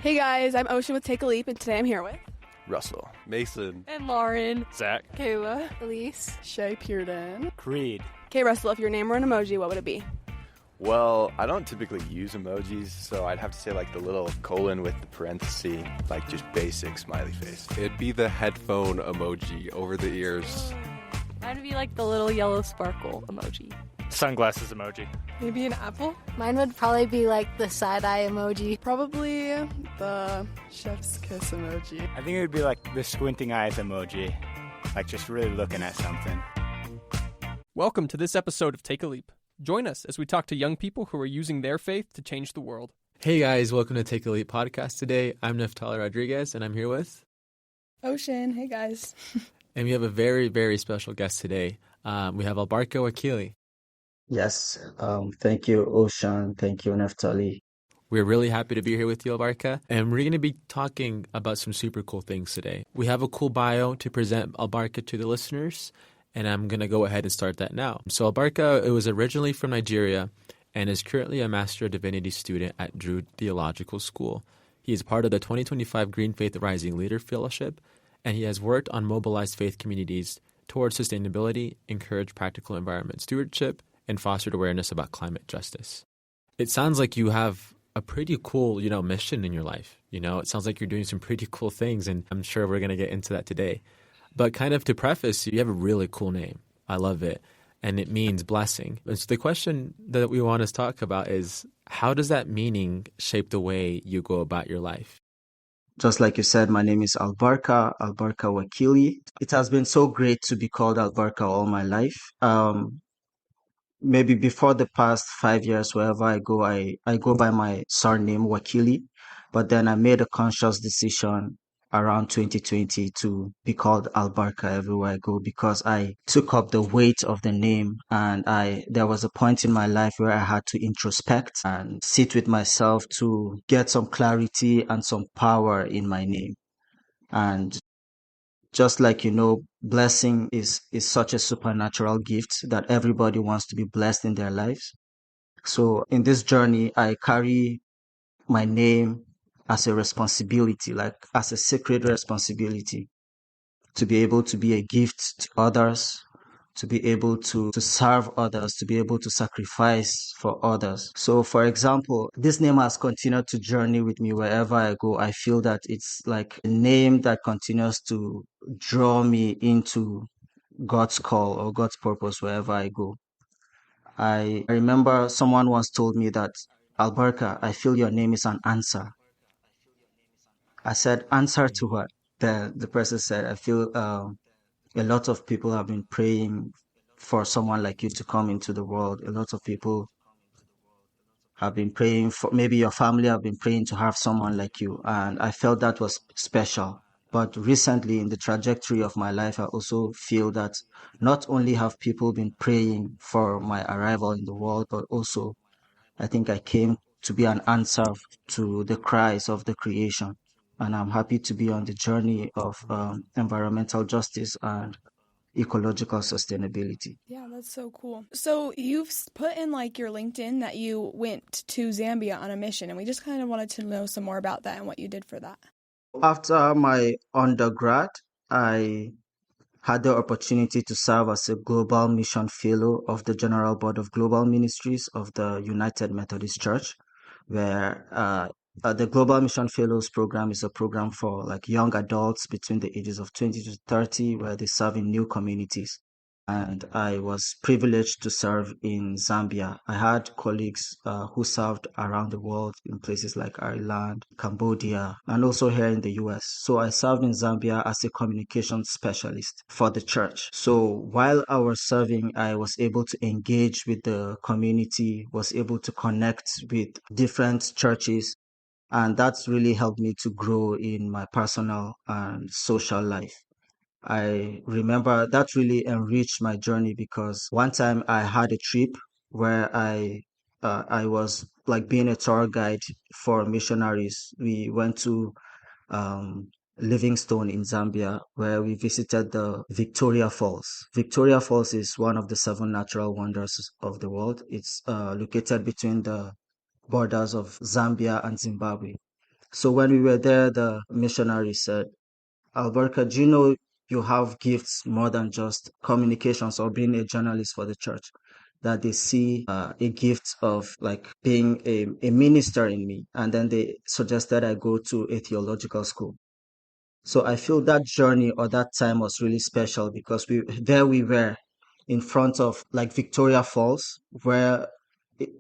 Hey guys, I'm Ocean with Take a Leap, and today I'm here with Russell, Mason, and Lauren, Zach, Kayla, Elise, Shay Pearden, Creed. Okay, Russell, if your name were an emoji, what would it be? Well, I don't typically use emojis, so I'd have to say like the little colon with the parenthesis, like just basic smiley face. It'd be the headphone emoji over the ears. Mine would be like the little yellow sparkle emoji. Sunglasses emoji. Maybe an apple? Mine would probably be like the side-eye emoji. Probably the chef's kiss emoji. I think it would be like the squinting eyes emoji, like just really looking at something. Welcome to this episode of Take a Leap. Join us as we talk to young people who are using their faith to change the world. Hey guys, welcome to Take a Leap podcast today. I'm Neftali Rodriguez, and I'm here with Ocean. Hey guys. And we have a very, very special guest today. We have Albarka Wakili. Yes, thank you, Ocean. Thank you, Neftali. We're really happy to be here with you, Albarka, and we're going to be talking about some super cool things today. We have a cool bio to present Albarka to the listeners, and I'm going to go ahead and start that now. So Albarka was originally from Nigeria and is currently a Master of Divinity student at Drew Theological School. He is part of the 2025 GreenFaith Rising Leader Fellowship, and he has worked on mobilized faith communities towards sustainability, encouraged practical environment stewardship, and fostered awareness about climate justice. It sounds like you have a pretty cool, mission in your life. It sounds like you're doing some pretty cool things, and I'm sure we're going to get into that today. But kind of to preface, you have a really cool name. I love it. And it means blessing. And so the question that we want to talk about is, how does that meaning shape the way you go about your life? Just like you said, my name is Albarka Wakili. It has been so great to be called Albarka all my life. Maybe before the past 5 years, wherever I go, I go by my surname Wakili. But then I made a conscious decision around 2020 to be called Albarka everywhere I go, because I took up the weight of the name, and there was a point in my life where I had to introspect and sit with myself to get some clarity and some power in my name. And just like, blessing is such a supernatural gift that everybody wants to be blessed in their lives. So in this journey, I carry my name as a responsibility, like as a sacred responsibility, to be able to be a gift to others, to be able to serve others, to be able to sacrifice for others. So for example, this name has continued to journey with me wherever I go. I feel that it's like a name that continues to draw me into God's call or God's purpose wherever I go. I remember someone once told me that, Albarka, I feel your name is an answer. I said, answer to what? The person said, I feel a lot of people have been praying for someone like you to come into the world. A lot of people have been praying for, maybe your family have been praying to have someone like you. And I felt that was special. But recently in the trajectory of my life, I also feel that not only have people been praying for my arrival in the world, but also I think I came to be an answer to the cries of the creation. And I'm happy to be on the journey of environmental justice and ecological sustainability. Yeah, that's so cool. So you've put in like your LinkedIn that you went to Zambia on a mission, and we just kind of wanted to know some more about that and what you did for that. After my undergrad, I had the opportunity to serve as a Global Mission Fellow of the General Board of Global Ministries of the United Methodist Church, where the Global Mission Fellows program is a program for like young adults between the ages of 20 to 30, where they serve in new communities. And I was privileged to serve in Zambia. I had colleagues who served around the world in places like Ireland, Cambodia, and also here in the US. So I served in Zambia as a communications specialist for the church. So while I was serving, I was able to engage with the community, was able to connect with different churches, and that's really helped me to grow in my personal and social life. I remember that really enriched my journey, because one time I had a trip where I was like being a tour guide for missionaries. We went to Livingstone in Zambia, where we visited the Victoria Falls. Victoria Falls is one of the 7 natural wonders of the world. It's located between the borders of Zambia and Zimbabwe. So when we were there, the missionary said, Albarka, do you know you have gifts more than just communications or being a journalist for the church? That they see a gift of like being a minister in me. And then they suggested I go to a theological school. So I feel that journey or that time was really special because we were in front of like Victoria Falls, where it,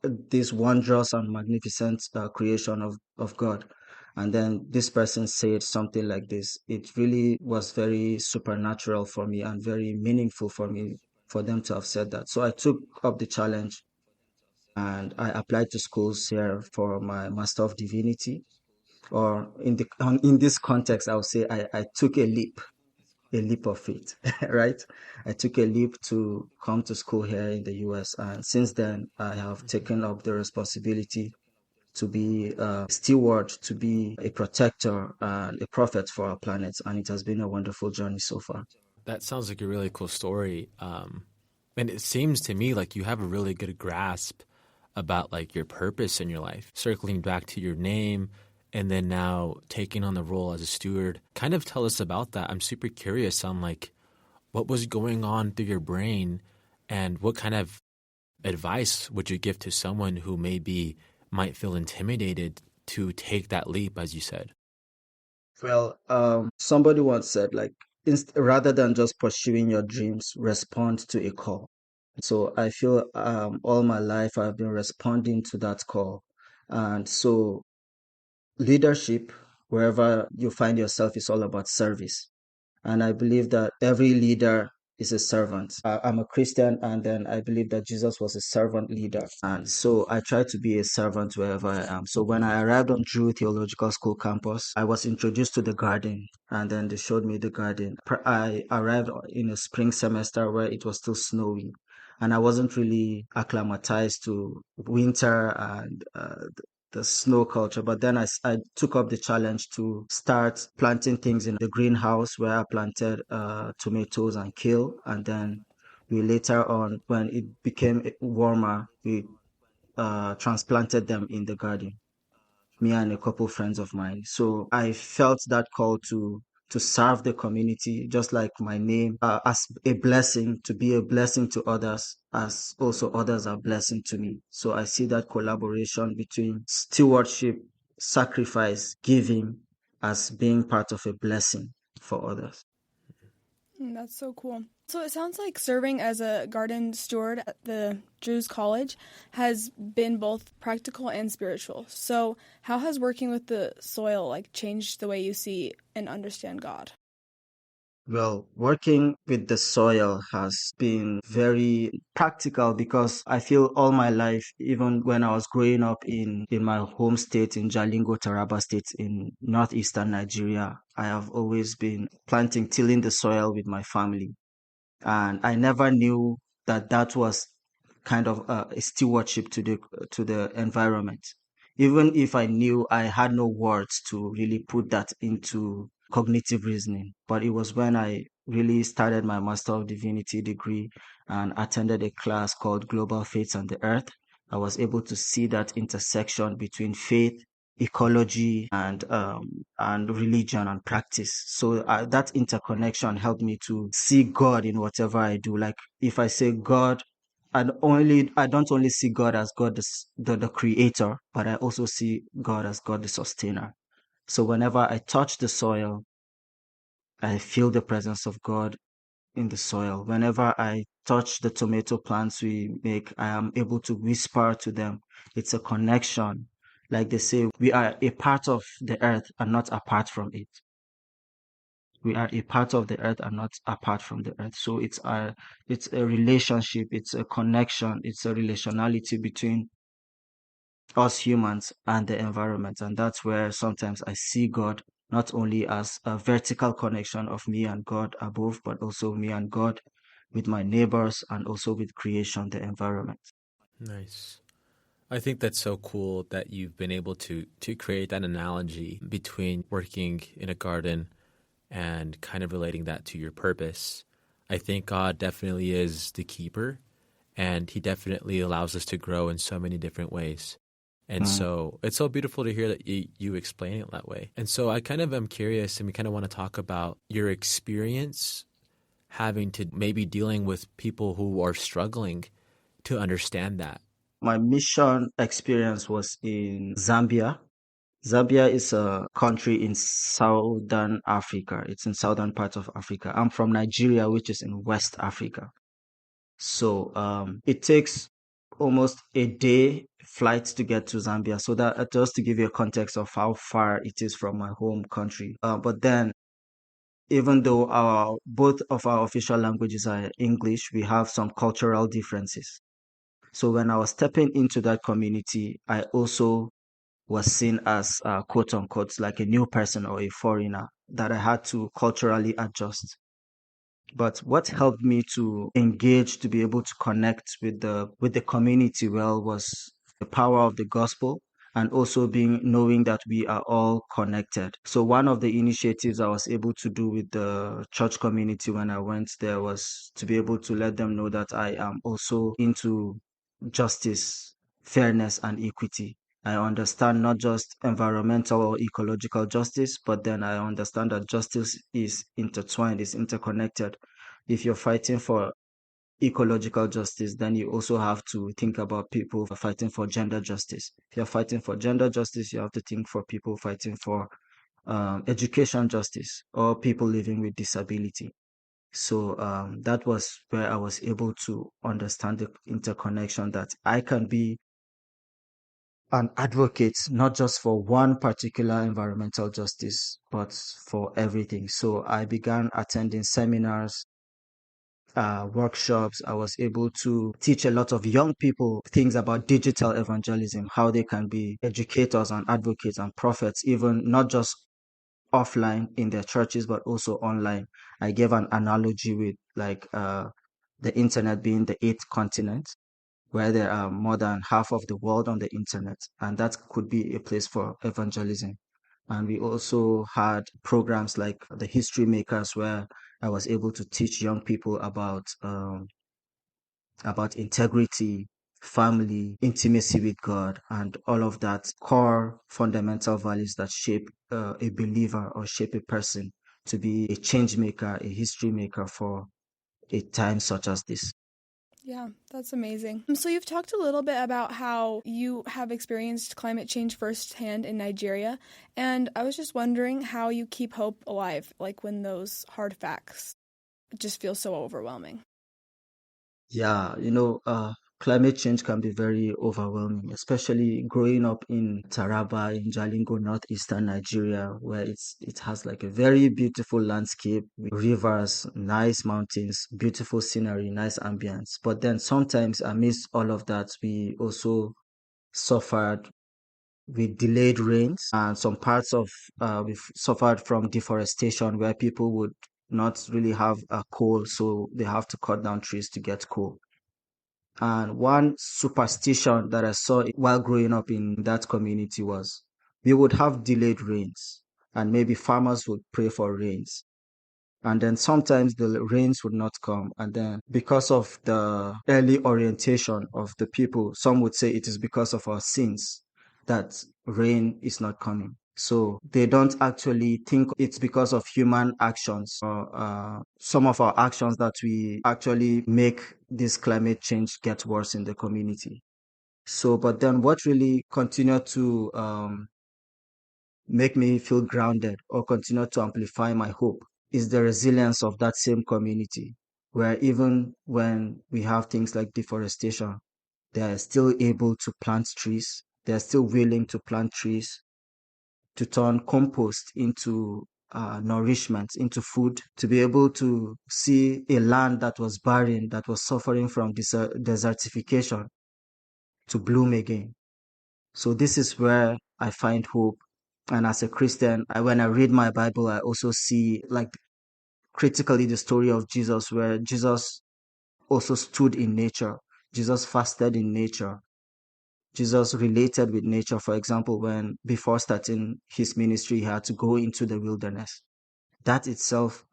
this wondrous and magnificent creation of God. And then this person said something like this. It really was very supernatural for me and very meaningful for me for them to have said that. So I took up the challenge and I applied to schools here for my Master of Divinity. Or in this context, I would say I took a leap of faith, right? I took a leap to come to school here in the US. And since then, I have taken up the responsibility to be a steward, to be a protector, and a prophet for our planet. And it has been a wonderful journey so far. That sounds like a really cool story. And it seems to me like you have a really good grasp about like your purpose in your life, circling back to your name, and then now taking on the role as a steward. Kind of tell us about that. I'm super curious on like what was going on through your brain and what kind of advice would you give to someone who might feel intimidated to take that leap, as you said? Well, somebody once said, like, rather than just pursuing your dreams, respond to a call. So I feel all my life I've been responding to that call. And so leadership, wherever you find yourself, is all about service. And I believe that every leader is a servant. I'm a Christian, and then I believe that Jesus was a servant leader. And so I try to be a servant wherever I am. So when I arrived on Drew Theological School campus, I was introduced to the garden, and then they showed me the garden. I arrived in a spring semester where it was still snowy, and I wasn't really acclimatized to winter and the snow culture. But then I took up the challenge to start planting things in the greenhouse where I planted tomatoes and kale. And then we later on, when it became warmer, we transplanted them in the garden, me and a couple friends of mine. So I felt that call to serve the community, just like my name, as a blessing, to be a blessing to others, as also others are blessing to me. So I see that collaboration between stewardship, sacrifice, giving as being part of a blessing for others. That's so cool. So it sounds like serving as a garden steward at the Drew's College has been both practical and spiritual. So how has working with the soil like changed the way you see and understand God? Well, working with the soil has been very practical because I feel all my life, even when I was growing up in my home state in Jalingo, Taraba State in northeastern Nigeria, I have always been tilling the soil with my family. And I never knew that was kind of a stewardship to the environment. Even if I knew, I had no words to really put that into cognitive reasoning. But it was when I really started my Master of Divinity degree and attended a class called Global Faiths and the Earth. I was able to see that intersection between faith, ecology, and religion and practice. So that interconnection helped me to see God in whatever I do. Like if I say God, I don't only see God as God the creator, but I also see God as God the sustainer. So whenever I touch the soil, I feel the presence of God in the soil. Whenever I touch the tomato plants we make, I am able to whisper to them. It's a connection. Like they say, we are a part of the earth and not apart from it. We are a part of the earth and not apart from the earth. So it's a relationship, it's a connection, it's a relationality between us humans and the environment. And that's where sometimes I see God not only as a vertical connection of me and God above, but also me and God with my neighbors and also with creation, the environment. Nice. I think that's so cool that you've been able to create that analogy between working in a garden and kind of relating that to your purpose. I think God definitely is the keeper, and he definitely allows us to grow in so many different ways. And so it's so beautiful to hear that you explain it that way. And so I kind of am curious, and we kind of want to talk about your experience having to maybe dealing with people who are struggling to understand that. My mission experience was in Zambia. Zambia is a country in southern Africa. It's in southern part of Africa. I'm from Nigeria, which is in West Africa. So it takes almost a day flight to get to Zambia. So that just to give you a context of how far it is from my home country. But then, even though both of our official languages are English, we have some cultural differences. So when I was stepping into that community, I also was seen as quote unquote like a new person or a foreigner that I had to culturally adjust. But what helped me to engage, to be able to connect with the community well, was the power of the gospel, and also knowing that we are all connected. So one of the initiatives I was able to do with the church community when I went there was to be able to let them know that I am also into justice, fairness, and equity. I understand not just environmental or ecological justice, but then I understand that justice is intertwined, is interconnected. If you're fighting for ecological justice, then you also have to think about people fighting for gender justice. If you're fighting for gender justice, you have to think for people fighting for education justice, or people living with disability. So that was where I was able to understand the interconnection, that I can be an advocate not just for one particular environmental justice, but for everything. So I began attending seminars, workshops. I was able to teach a lot of young people things about digital evangelism, how they can be educators and advocates and prophets, even not just offline in their churches, but also online. I gave an analogy with the internet being the eighth continent, where there are more than half of the world on the internet, and that could be a place for evangelism. And we also had programs like the History Makers, where I was able to teach young people about integrity, family, intimacy with God, and all of that core fundamental values that shape a believer or shape a person to be a change maker, a history maker for a time such as this. Yeah, that's amazing. So you've talked a little bit about how you have experienced climate change firsthand in Nigeria, and I was just wondering how you keep hope alive, like when those hard facts just feel so overwhelming. Yeah, climate change can be very overwhelming, especially growing up in Taraba, in Jalingo, northeastern Nigeria, where it has like a very beautiful landscape with rivers, nice mountains, beautiful scenery, nice ambience. But then sometimes amidst all of that, we also suffered with delayed rains, and some parts of we've suffered from deforestation, where people would not really have a coal, so they have to cut down trees to get coal. And one superstition that I saw while growing up in that community was we would have delayed rains, and maybe farmers would pray for rains. And then sometimes the rains would not come. And then because of the early orientation of the people, some would say it is because of our sins that rain is not coming. So they don't actually think it's because of human actions, or some of our actions, that we actually make this climate change get worse in the community. So, but then what really continued to make me feel grounded or continue to amplify my hope is the resilience of that same community, where even when we have things like deforestation, they are still able to plant trees. They are still willing to plant trees, to turn compost into nourishment, into food, to be able to see a land that was barren, that was suffering from desertification, to bloom again. So this is where I find hope. And as a Christian, when I read my Bible, I also see, like, critically the story of Jesus, where Jesus also stood in nature. Jesus fasted in nature. Jesus related with nature. For example, when before starting his ministry, he had to go into the wilderness. That itself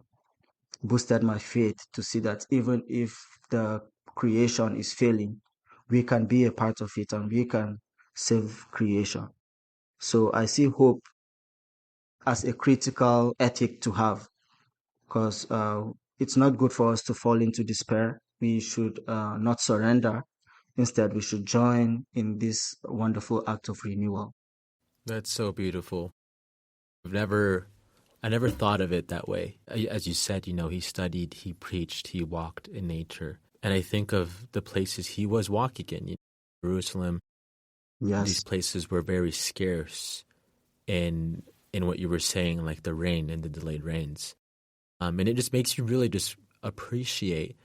boosted my faith to see that even if the creation is failing, we can be a part of it, and we can save creation. So I see hope as a critical ethic to have, because it's not good for us to fall into despair. We should not surrender. Instead, we should join in this wonderful act of renewal. That's so beautiful. I never thought of it that way. As you said, he studied, he preached, he walked in nature. And I think of the places he was walking in, Jerusalem. Yes. These places were very scarce in what you were saying, like the rain and the delayed rains. And it just makes you really just appreciate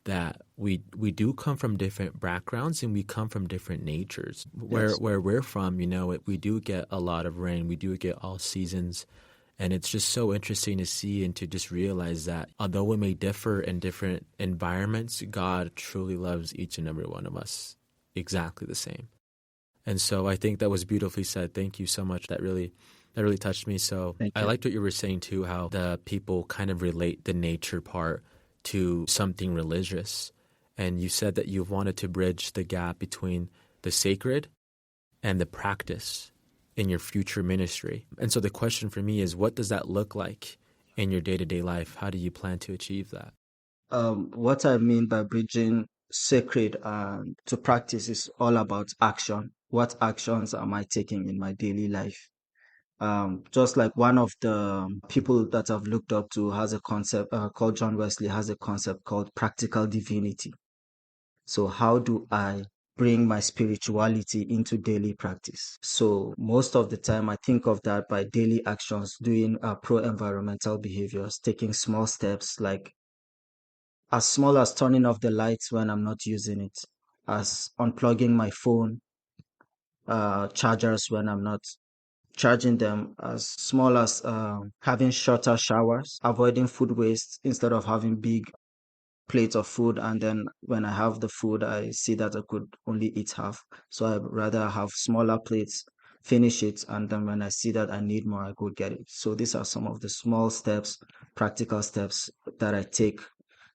that we do come from different backgrounds and we come from different natures. Yes. Where we're from, we do get a lot of rain. We do get all seasons. And it's just so interesting to see and to just realize that although we may differ in different environments, God truly loves each and every one of us exactly the same. And so I think that was beautifully said. Thank you so much. That really touched me. So I liked what you were saying too, how the people kind of relate the nature part to something religious. And you said that you wanted to bridge the gap between the sacred and the practice in your future ministry. And so the question for me is, what does that look like in your day-to-day life? How do you plan to achieve that? What I mean by bridging sacred to practice is all about action. What actions am I taking in my daily life? Just like one of the people that I've looked up to has a concept called John Wesley, has a concept called practical divinity. So how do I bring my spirituality into daily practice? So most of the time I think of that by daily actions, doing pro-environmental behaviors, taking small steps, like as small as turning off the lights when I'm not using it, as unplugging my phone chargers when I'm not charging them, as small as having shorter showers, avoiding food waste instead of having big plates of food, and then when I have the food I see that I could only eat half, so I'd rather have smaller plates, finish it, and then when I see that I need more I go get it. So these are some of the small steps, practical steps that I take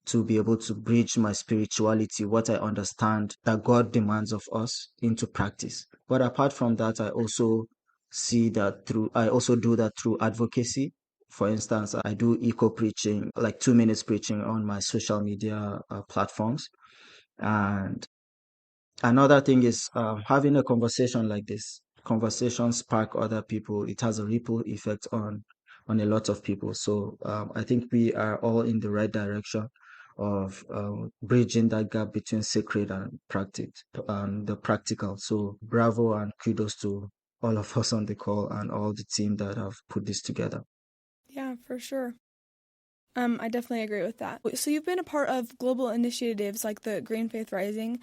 to be able to bridge my spirituality, what I understand that God demands of us, into practice. But apart from that, I also do that through advocacy. For instance, I do eco preaching, like 2 minutes preaching on my social media platforms. And another thing is having a conversation like this. Conversations spark other people. It has a ripple effect on a lot of people. So I think we are all in the right direction of bridging that gap between sacred and practice and the practical. So bravo and kudos to all of us on the call and all the team that have put this together. Yeah, for sure. I definitely agree with that. So you've been a part of global initiatives like the GreenFaith Rising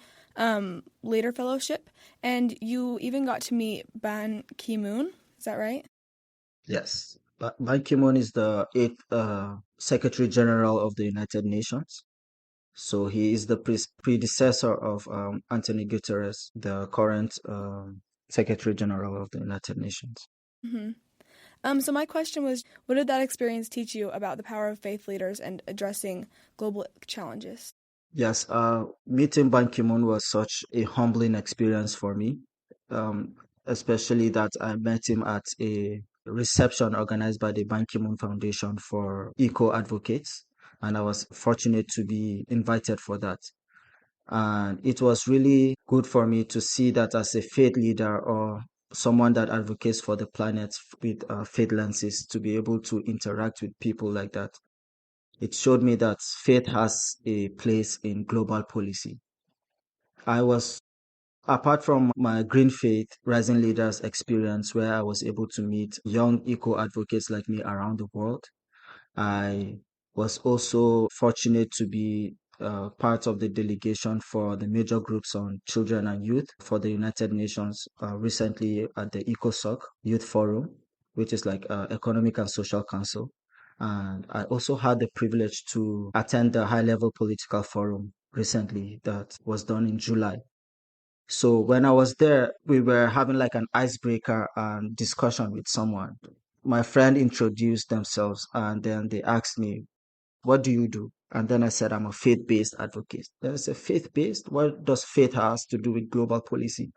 Leader Fellowship, and you even got to meet Ban Ki-moon. Is that right? Yes. Ban Ki-moon is the 8th Secretary General of the United Nations. So he is the predecessor of Anthony Guterres, the current Secretary General of the United Nations. Mm-hmm. So my question was, what did that experience teach you about the power of faith leaders and addressing global challenges? Yes, meeting Ban Ki-moon was such a humbling experience for me, especially that I met him at a reception organized by the Ban Ki-moon Foundation for Eco Advocates, and I was fortunate to be invited for that. And it was really good for me to see that as a faith leader or someone that advocates for the planet with faith lenses, to be able to interact with people like that. It showed me that faith has a place in global policy. Apart from my GreenFaith Rising Leaders experience, where I was able to meet young eco advocates like me around the world, I was also fortunate to be part of the delegation for the major groups on children and youth for the United Nations recently at the ECOSOC Youth Forum, which is like Economic and Social Council. And I also had the privilege to attend the high-level political forum recently that was done in July. So when I was there, we were having like an icebreaker discussion with someone. My friend introduced themselves and then they asked me, what do you do? And then I said, I'm a faith-based advocate. Then I said, faith-based? What does faith has to do with global policy?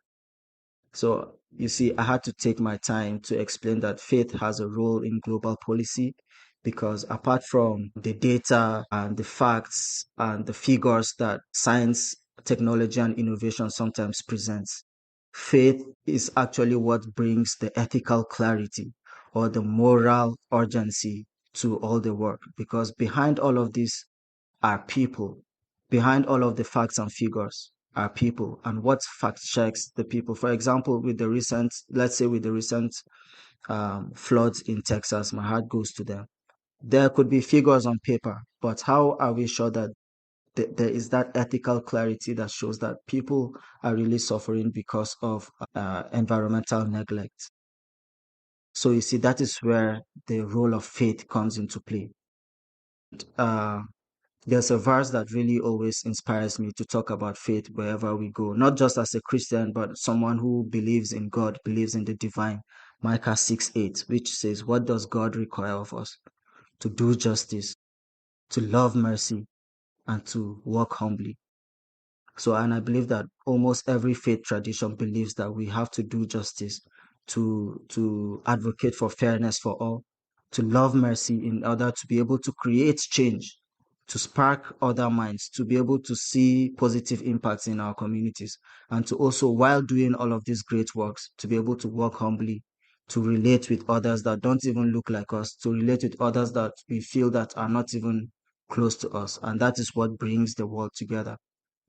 So you see, I had to take my time to explain that faith has a role in global policy because apart from the data and the facts and the figures that science, technology, and innovation sometimes presents, faith is actually what brings the ethical clarity or the moral urgency to all the work. Because behind all of this are people. Behind all of the facts and figures are people. And what fact checks the people? For example, let's say with the recent floods in Texas, my heart goes to them. There could be figures on paper, but how are we sure that there is that ethical clarity that shows that people are really suffering because of environmental neglect? So you see, that is where the role of faith comes into play. Uh, There's a verse that really always inspires me to talk about faith wherever we go, not just as a Christian, but someone who believes in God, believes in the divine. Micah 6:8, which says, "What does God require of us? To do justice, to love mercy, and to walk humbly." So, and I believe that almost every faith tradition believes that we have to do justice, to advocate for fairness for all, to love mercy in order to be able to create change, to spark other minds, to be able to see positive impacts in our communities, and to also, while doing all of these great works, to be able to walk humbly, to relate with others that don't even look like us, to relate with others that we feel that are not even close to us. And that is what brings the world together.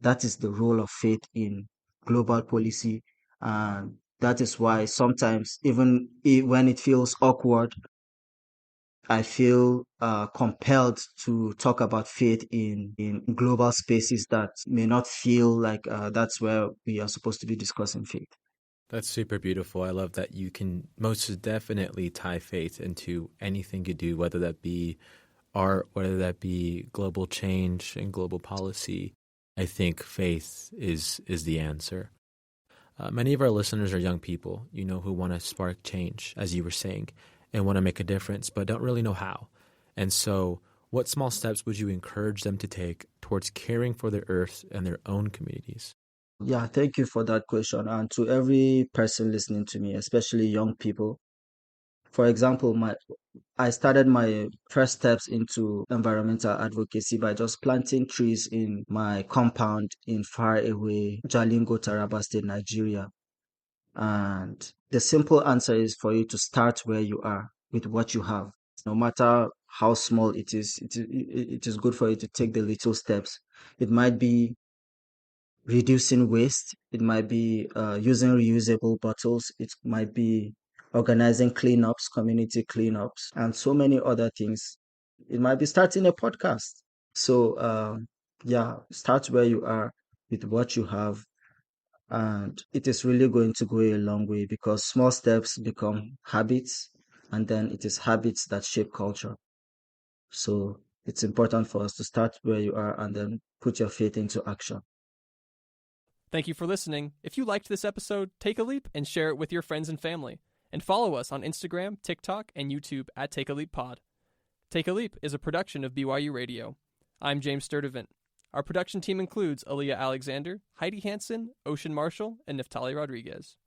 That is the role of faith in global policy. And that is why sometimes, even when it feels awkward, I feel compelled to talk about faith in global spaces that may not feel like that's where we are supposed to be discussing faith. That's super beautiful. I love that you can most definitely tie faith into anything you do, whether that be art, whether that be global change and global policy. I think faith is the answer. Many of our listeners are young people, who want to spark change, as you were saying, and want to make a difference, but don't really know how. And so what small steps would you encourage them to take towards caring for the earth and their own communities? Yeah, thank you for that question. And to every person listening to me, especially young people, for example, I started my first steps into environmental advocacy by just planting trees in my compound in faraway Jalingo, Taraba State, Nigeria. And the simple answer is for you to start where you are with what you have. No matter how small it is good for you to take the little steps. It might be reducing waste. It might be using reusable bottles. It might be organizing cleanups, community cleanups, and so many other things. It might be starting a podcast. So, yeah, start where you are with what you have. And it is really going to go a long way because small steps become habits, and then it is habits that shape culture. So, it's important for us to start where you are and then put your faith into action. Thank you for listening. If you liked this episode, take a leap and share it with your friends and family. And follow us on Instagram, TikTok, and YouTube at Take a Leap Pod. Take a Leap is a production of BYU Radio. I'm James Sturdivant. Our production team includes Aaliyah Alexander, Heidi Hansen, Ocean Marshall, and Neftali Rodriguez.